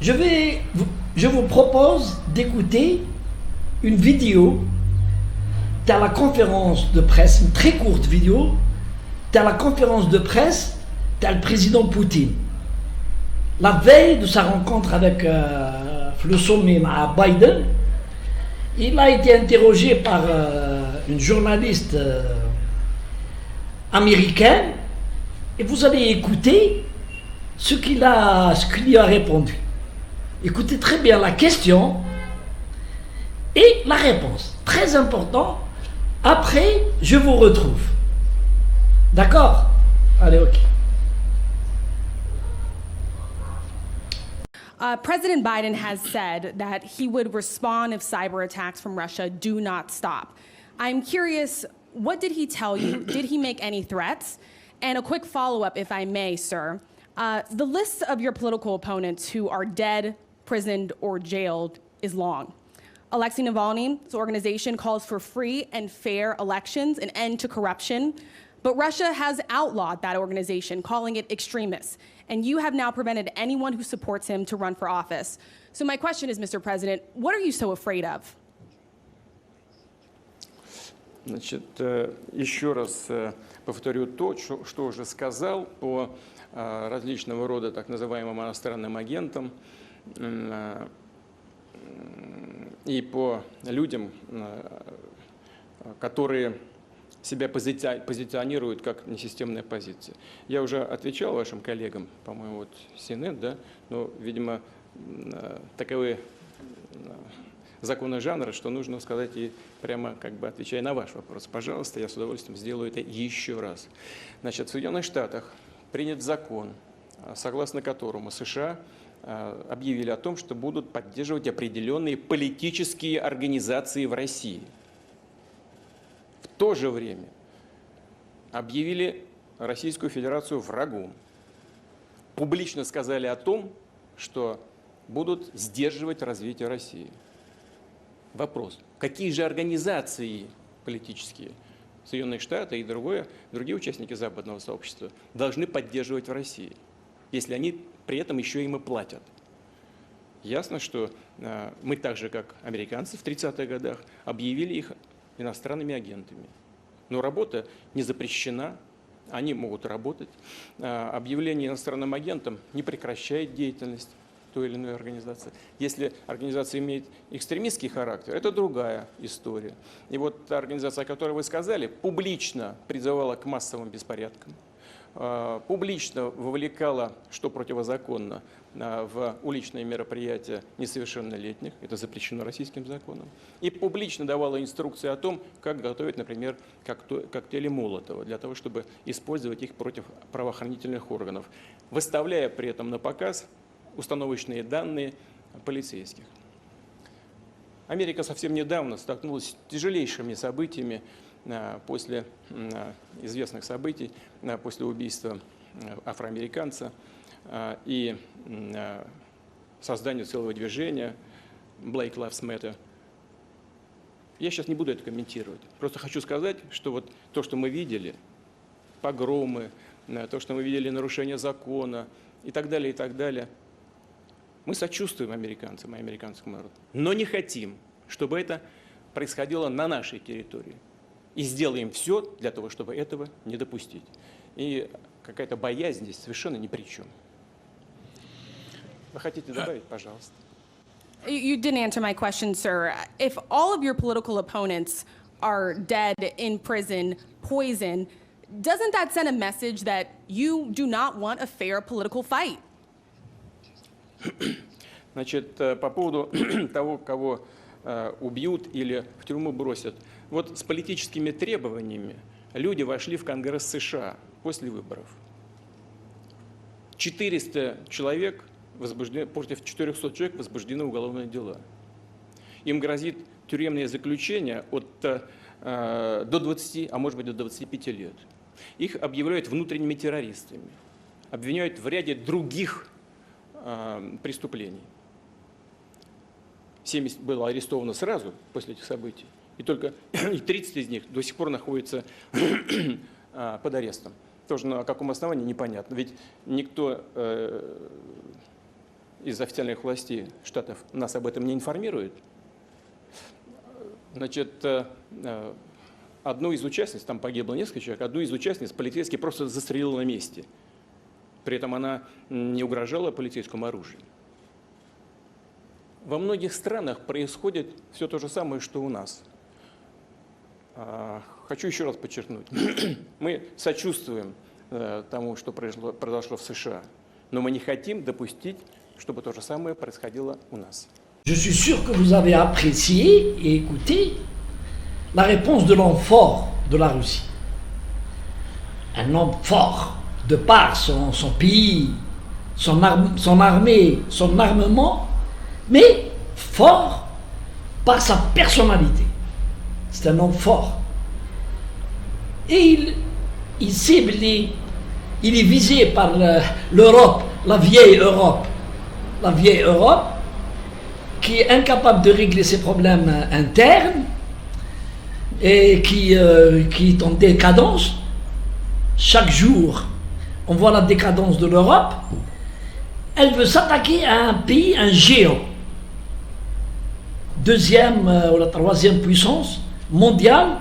Je, vais, je vous propose d'écouter une vidéo de la conférence de presse, une très courte vidéo, de la conférence de presse le président Poutine. La veille de sa rencontre avec le sommet à Biden, il a été interrogé par une journaliste américaine et vous allez écouter ce qu'il lui a répondu. Écoutez très bien la question et la réponse. Très important. Après, je vous retrouve. D'accord? Allez, ok. President Biden has said that he would respond if cyber attacks from Russia do not stop. I'm curious, what did he tell you? Did he make any threats? And a quick follow-up, if I may, sir. The list of your political opponents who are dead, imprisoned, or jailed is long. Alexei Navalny's organization calls for free and fair elections, an end to corruption. But Russia has outlawed that organization, calling it extremist. And you have now prevented anyone who supports him to run for office. So my question is, Mr. President, what are you so afraid of? Значит, еще раз повторю то, что уже сказал по различного рода так называемым иностранным агентам и по людям, которые себя позиционируют как несистемная позиция. Я уже отвечал вашим коллегам, по-моему, вот CNN, да, но, видимо, таковы законы жанра, что нужно сказать и прямо как бы отвечая на ваш вопрос. Пожалуйста, я с удовольствием сделаю это еще раз. Значит, в Соединенных Штатах принят закон, согласно которому США объявили о том, что будут поддерживать определенные политические организации в России. В то же время объявили Российскую Федерацию врагом. Публично сказали о том, что будут сдерживать развитие России. Вопрос: какие же организации политические Соединенные Штаты и другие участники западного сообщества должны поддерживать в России, если они при этом еще им и платят? Ясно, что мы так же, как американцы в 30-х годах, объявили их иностранными агентами. Но работа не запрещена, они могут работать. Объявление иностранным агентом не прекращает деятельность той или иной организации. Если организация имеет экстремистский характер, это другая история. И вот та организация, о которой вы сказали, публично призывала к массовым беспорядкам, публично вовлекала, что противозаконно, в уличные мероприятия несовершеннолетних, это запрещено российским законом, и публично давала инструкции о том, как готовить, например, коктейли Молотова, для того, чтобы использовать их против правоохранительных органов, выставляя при этом на показ установочные данные полицейских. Америка совсем недавно столкнулась с тяжелейшими событиями после известных событий, после убийства афроамериканца и создания целого движения Black Lives Matter. Я сейчас не буду это комментировать. Просто хочу сказать, что вот то, что мы видели, погромы, то, что мы видели, нарушение закона и так далее, мы сочувствуем американцам и американскому народу, но не хотим, чтобы это происходило на нашей территории. И сделаем все для того, чтобы этого не допустить. И какая-то боязнь здесь совершенно ни при чем. Вы хотите добавить, пожалуйста? You didn't answer my question, sir. If all of your political opponents are dead, in prison, poisoned, doesn't that send a message that you do not want a fair political fight? Значит, по поводу того, кого убьют или в тюрьму бросят. Вот с политическими требованиями люди вошли в Конгресс США после выборов. 400 человек против 400 человек возбуждены уголовные дела. Им грозит тюремное заключение до 20, а может быть до 25 лет. Их объявляют внутренними террористами, обвиняют в ряде других преступлений. 70 было арестовано сразу после этих событий, и только 30 из них до сих пор находятся под арестом. Тоже на каком основании непонятно, ведь никто из официальных властей Штатов нас об этом не информируют. Значит, одну из участниц, там погибло несколько человек, одну из участниц полицейский просто застрелил на месте. При этом она не угрожала полицейскому оружием. Во многих странах происходит все то же самое, что у нас. Хочу еще раз подчеркнуть. Мы сочувствуем тому, что произошло в США, но мы не хотим допустить, чтобы то же самое происходило у нас. Je suis sûr que vous avez apprécié et écouté la réponse de l'homme fort de la Russie. Un homme fort, de par son pays, son armée, son armement, mais fort par sa personnalité. C'est un homme fort. Et il cible, il est visé par l'Europe, la vieille Europe. La vieille Europe qui est incapable de régler ses problèmes internes et qui est en décadence. Chaque jour, on voit la décadence de l'Europe. Elle veut s'attaquer à un pays, un géant. Deuxième ou la troisième puissance mondiale,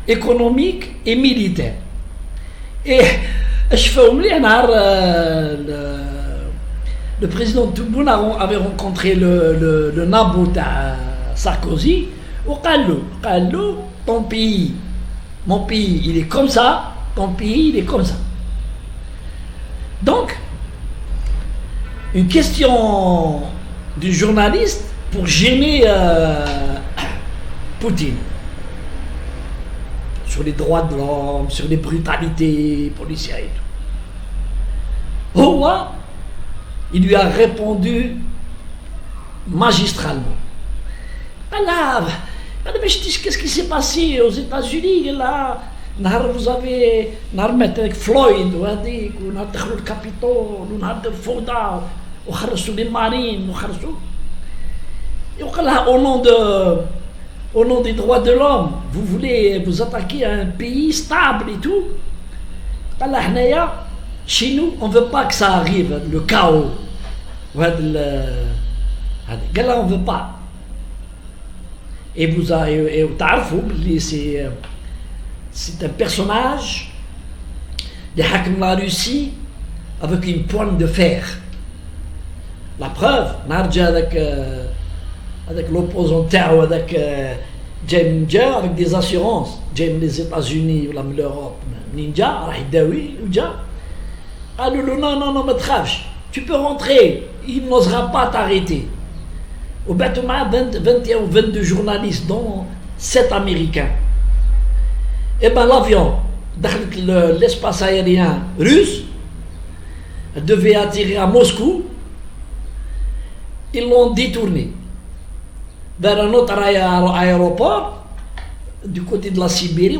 économique et militaire. Et je fais oublier le président Tebboune avait rencontré le nabou de Sarkozy. Ton pays, mon pays, il est comme ça, ton pays, il est comme ça. Donc, une question du journaliste pour gêner Poutine. Sur les droits de l'homme, sur les brutalités policières et tout. Ouah, il lui a répondu magistralement. Alors, qu'est-ce qui s'est passé aux États-Unis là? Vous avez avec Floyd, on a le Capitole, on a le Fauda, on a les marines, au nom des droits de l'homme, vous voulez vous attaquer à un pays stable et tout. Chez nous, on ne veut pas que ça arrive, le chaos. Là, on ne veut pas. Et vous avez, c'est un personnage de Hakim la Russie avec une poigne de fer. La preuve, avec l'opposant avec Ninja, avec des assurances, les États-Unis ou l'Europe, Ninja, non, tu peux rentrer, il n'osera pas t'arrêter. Au bâtiment, 21 ou 22 journalistes, dont 7 Américains. Et bien l'avion, dans l'espace aérien russe, devait atterrir à Moscou, ils l'ont détourné vers un autre aéroport du côté de la Sibérie.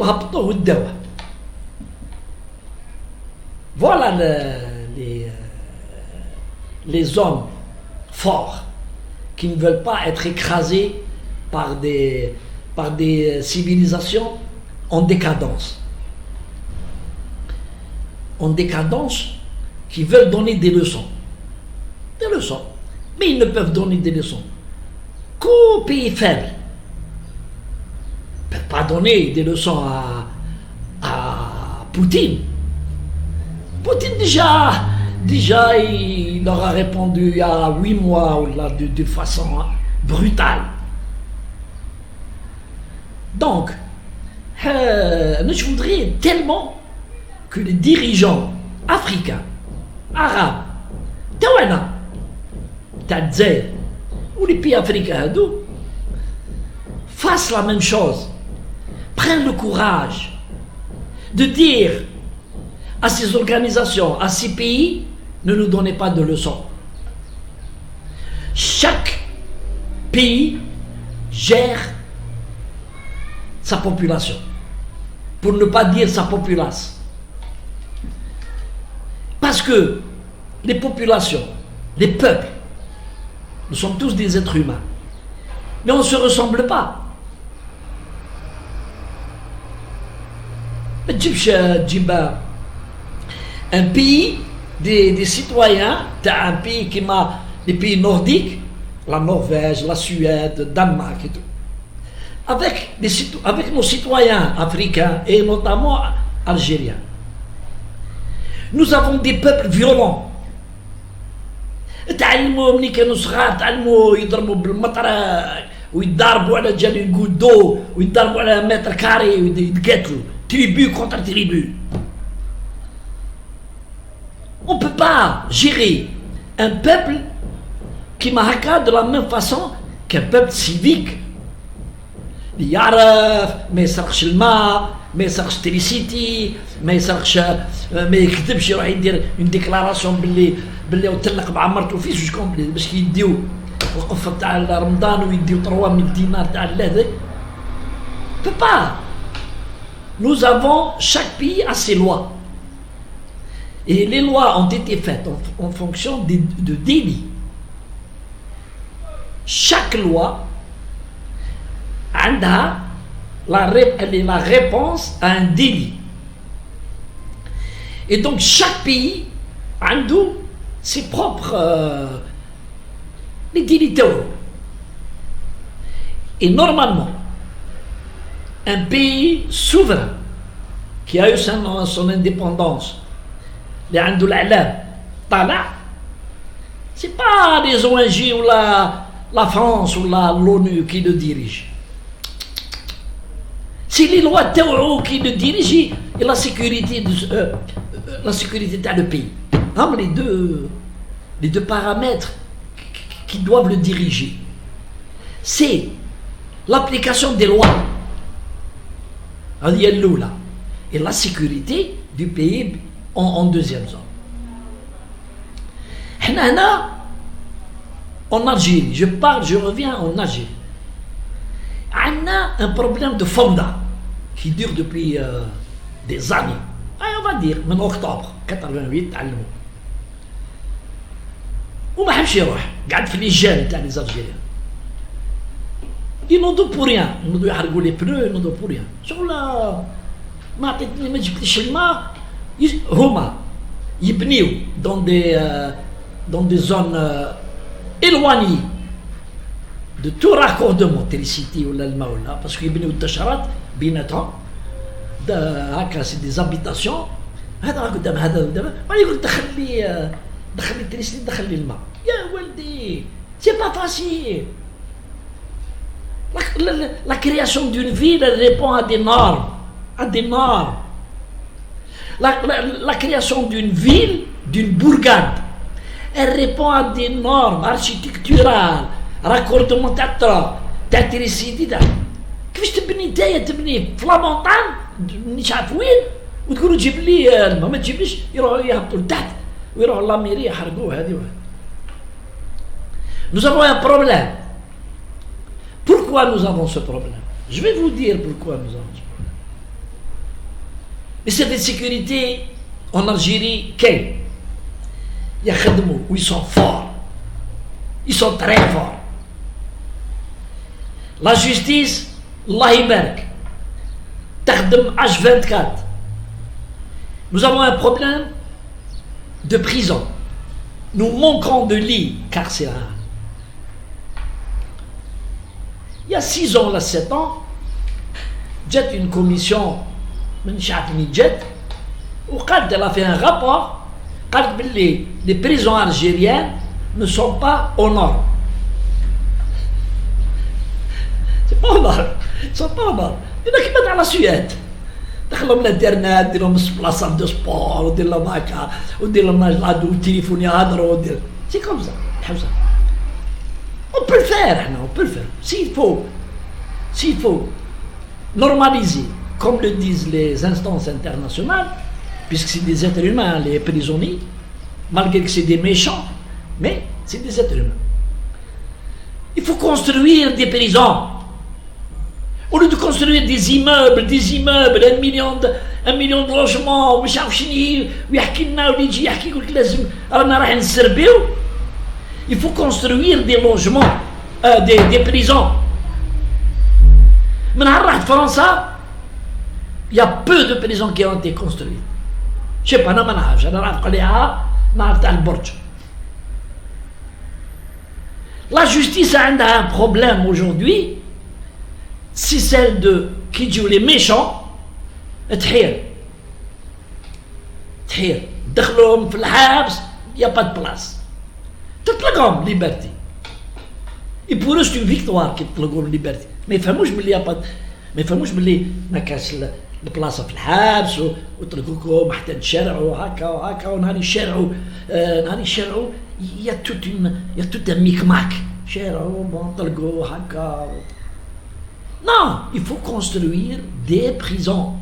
Voilà les hommes forts qui ne veulent pas être écrasés par des civilisations en décadence. En décadence, qui veulent donner des leçons. Des leçons. Mais ils ne peuvent donner des leçons qu'aux pays faibles. Ils ne peuvent pas donner des leçons à Poutine. Poutine déjà il leur a répondu il y a 8 mois de façon brutale. Donc, je voudrais tellement que les dirigeants africains, arabes, Tawana, Tadzer, ou les pays africains fassent la même chose, prennent le courage de dire à ces organisations, à ces pays, ne nous donnez pas de leçons. Chaque pays gère sa population, pour ne pas dire sa populace. Parce que les populations, les peuples, nous sommes tous des êtres humains, mais on ne se ressemble pas. Un pays, des citoyens, un pays qui les pays nordiques, la Norvège, la Suède, le Danemark et tout, avec nos citoyens africains et notamment algériens. Nous avons des peuples violents. تعلموا ملي كانوا صغار تعلموا يضربوا بالمطرة ويضربوا على جال غودو ويضربوا على متر كاري ويتقاتلوا tribu contre tribu. On ne peut pas gérer un peuple qui m'a de la même façon qu'un peuple civique. اللي يعرف ما يسرقش الماء ما يسرقش تريسيتي ما يسرقش ما يكذبش يروح يدير اون ديكلاراسيون باللي وتلق مع مرته فيس جوج كومبلي باش يديو القفه تاع رمضان ويديو 3000 دينار تاع هذاك. peut pas. Nous avons, chaque pays a ses lois. Et les lois ont été faites en fonction de délits. Chaque loi elle est la réponse à un délit. Et donc chaque pays a ses propres les délits. Et normalement, un pays souverain qui a eu son indépendance, les عندو الإعلام طالع, c'est pas les ONG ou la France ou l'ONU qui le dirigent. C'est les lois théoriques qui le dirigent et la sécurité dans le pays. Les deux paramètres qui doivent le diriger. C'est l'application des lois et la sécurité du pays en deuxième zone. En Algérie, je reviens en Algérie. On a un problème de fonda qui dure depuis des années. On va dire, en octobre 88, وما حبش يروح قاعد في ليجان تاع les Algériens. Ils n'ont pour rien, ils n'ont يحرقوا les pneus, ils n'ont pour rien. شغل ما عطيتني ما جبتليش الماء هما يبنيو dans des zones éloignées de tout raccordement électricité ولا الماء ولا parce que يبنيو التشرات بيناتهم هكا سي دي زابيتاسيون هذا قدام هذا قدام ما يقول دخل لي التريسيتي دخل لي الماء يا ولدي سي با فاسيل. La création d'une ville elle répond à des normes, La création d'une ville, d'une bourgade, elle répond à des normes architecturales, raccordement تاع تريسيتي تاع كيفاش تبني نتايا تبني في لامونطان مانيش عارف وين وتقولوا جيب لي الماء ما تجيبليش يروحوا يهبطوا لتحت ويروحوا لاميري يحرقوه هذه. Nous avons un problème. Pourquoi nous avons ce problème? Je vais vous dire pourquoi nous avons ce problème. Les services de sécurité en Algérie, où ils sont forts. Ils sont très forts. La justice, Allah يبارك, تخدم H24. Nous avons un problème de prison. Nous manquons de lits carcérales. Il y a 6 ans, là, 7 ans, j'ai une commission, elle a fait un rapport, les prisons algériennes ne sont pas aux normes. C'est pas aux normes. Ils ne sont pas aux normes. Il y en a qui mettent dans la Suède. دخلهم الانترنت دير لهم بلاصات دو سبور ودير لهم هكا ودير لهم يلعبوا التليفون يهضروا ودير سي كوم سا الحوسه. On peut le faire, on peut le faire. S'il faut normaliser, comme le disent les instances internationales, puisque c'est des êtres humains, les prisonniers, malgré que c'est des méchants, mais c'est des êtres humains. Il faut construire des prisons. Au lieu de construire des immeubles, 1 million de logements, مش عارف شنو ويحكي لنا واللي يجي يحكي يقول لك لازم رانا راح نسربيو. Il faut construire des logements, des prisons. Maintenant, en France, il y a peu de prisons qui ont été construites. Je ne sais pas, je ne sais pas, je ne sais pas, La justice a un problème aujourd'hui, c'est celle de qui dit les méchants, تحير دخلهم في الحبس, il n'y a pas de place. تطلقهم liberté. Et pour eux c'est une victoire qui تطلقوا liberté. ما يفهموش باللي يا با ما يفهموش باللي ما كاش البلاصه في الحبس وطلقوكم حتى تشرعوا هكا وهكا ونهار يشرعوا il y a tout un micmac. شرعوا بون طلقوا هكا. Non, il faut construire des prisons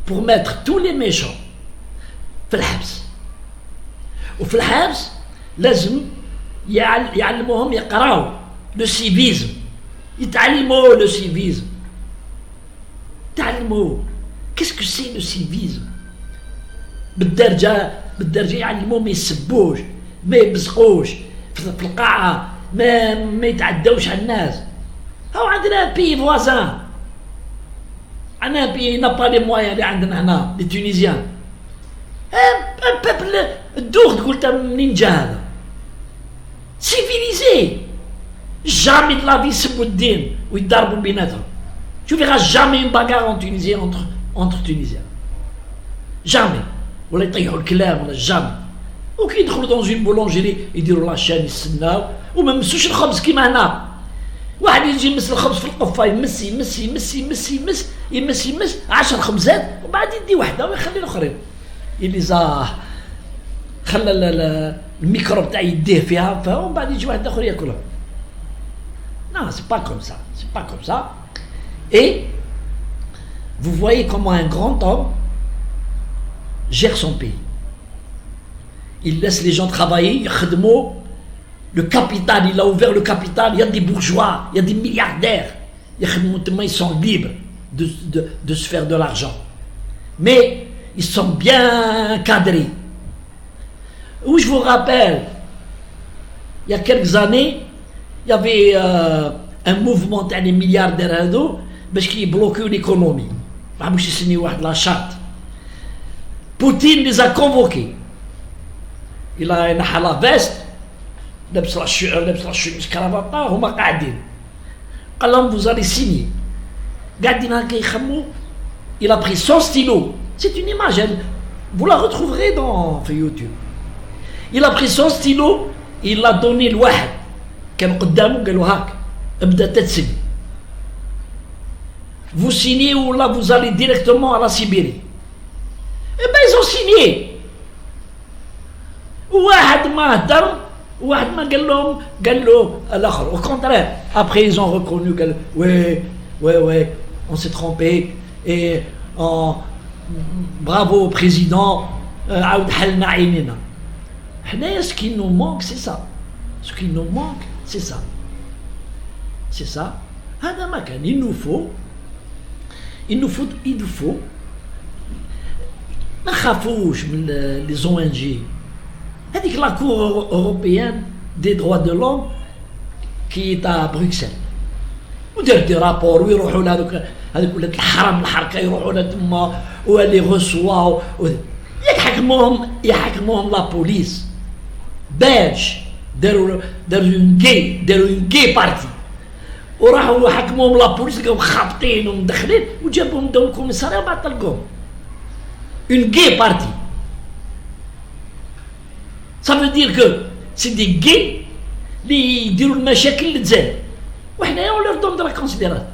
pour mettre tous les méchants في الحبس. وفي الحبس لازم يعلموهم يقراوا le civisme. يتعلموا le civisme. تعلموا. Qu'est-ce que c'est le civisme? بالدرجة يعلموهم ما يسبوش, ما يبزقوش في القاعة, ما يتعدوش على الناس. هو عندنا بي فوازان, عندنا بي نابا لي مويان اللي عندنا هنا لي تونيزيان. ان بيبل الدوغ تقول تا منين جا هذا؟ سيفيليزي. جامي de la vie يسبوا الدين ويتضاربوا بيناتهم. Tu verras jamais une bagarre en Tunisie entre Tunisiens. Jamais. ولا يطيحوا الكلام ولا jamais. وكي يدخلوا dans une boulangerie يديروا لاشين يستناو وما يمسوش الخبز كيما هنا. واحد يجي يمس الخبز في القفه يمس 10 خبزات وبعد يدي واحده ويخلي الاخرين. اللي خلى الميكروب تاع يديه فيها ومن بعد يجي واحد اخر ياكلها. Non, c'est pas comme ça. C'est pas comme ça. Et vous voyez comment un grand homme gère son pays. Il laisse les gens travailler, le capital, il a ouvert le capital, il y a des bourgeois, il y a des milliardaires. Ils sont libres de se faire de l'argent. Mais ils sont bien cadrés. Où je vous rappelle, il y a quelques années, il y avait un mouvement des milliardaires parce qu'ils bloquaient l'économie. La charte. Poutine les a convoqués. Il a une la veste, لبس الشمس كرافطة هما قاعدين. قال لهم vous allez signer. قاعدين هكا يخموا. Il a pris son stylo. C'est une image, vous la retrouverez dans YouTube. Il a pris son stylo, il l'a donné لواحد. كان قدامه قالوا هاك ابدا تتسني. Vous signez ou là vous allez directement à la Sibérie. Eh ben ils ont signé. واحد ما هدر واحد ما قال له الاخر. Au contraire, après ils ont reconnu que ouais on s'est trompé et bravo au président عاود حلنا عينينا. حنايا ce qui nous manque c'est ça. Ce qui nous manque c'est ça. C'est ça. هذا ما كان. Il nous faut ما خافوش من les ONG. هذيك la Cour européenne des droits de l'homme qui est à Bruxelles ودير دي رابور ويروحوا هذوك ولاد الحرام الحركه يروحوا لها تما واللي رسوا يحكموهم لا بوليس باج داروا اون جي بارتي وراحوا حكموهم لا بوليس لقاهم خابطين ومدخلين وجابوهم داو الكوميساريه وبعد طلقوهم اون جي بارتي. Ça veut dire que c'est des gays اللي يديروا المشاكل اللي تزال وحنايا on leur donne de la considération.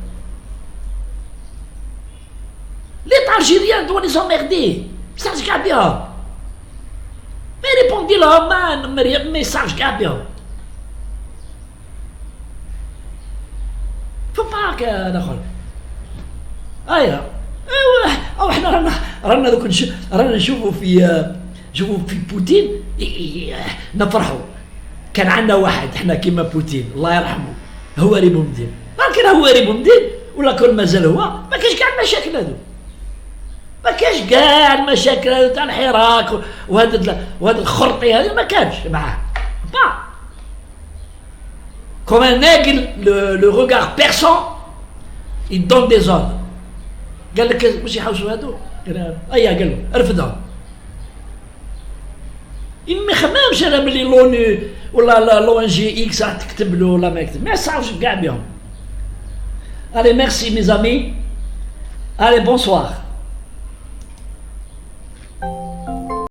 L'État algérien doit les emmerder. Message كاع بهم. ما ريبوندي لهم ميساج كاع بهم. Faut pas que دخل. ايوا او احنا رانا دوك رانا نشوفوا في بوتين نفرحوا. كان عندنا واحد احنا كيما بوتين الله يرحمه هواري بومدين. كان هواري بومدين ولا كون مازال هو ما كاش كاع المشاكل هذو. ما كاش كاع المشاكل هذو تاع الحراك وهذا الخرطي هذا ما كانش معاه. با Comme un aigle, le regard perçant, il donne des ordres. قال لك واش يحوسوا هذو؟ قال له ارفدهم. ما خمامش انا بلي لونو ولا l'ONG X تكتب له ولا ما يكتب، ما يصعبش كاع بهم. Allez, merci mes amis. Allez, bonsoir.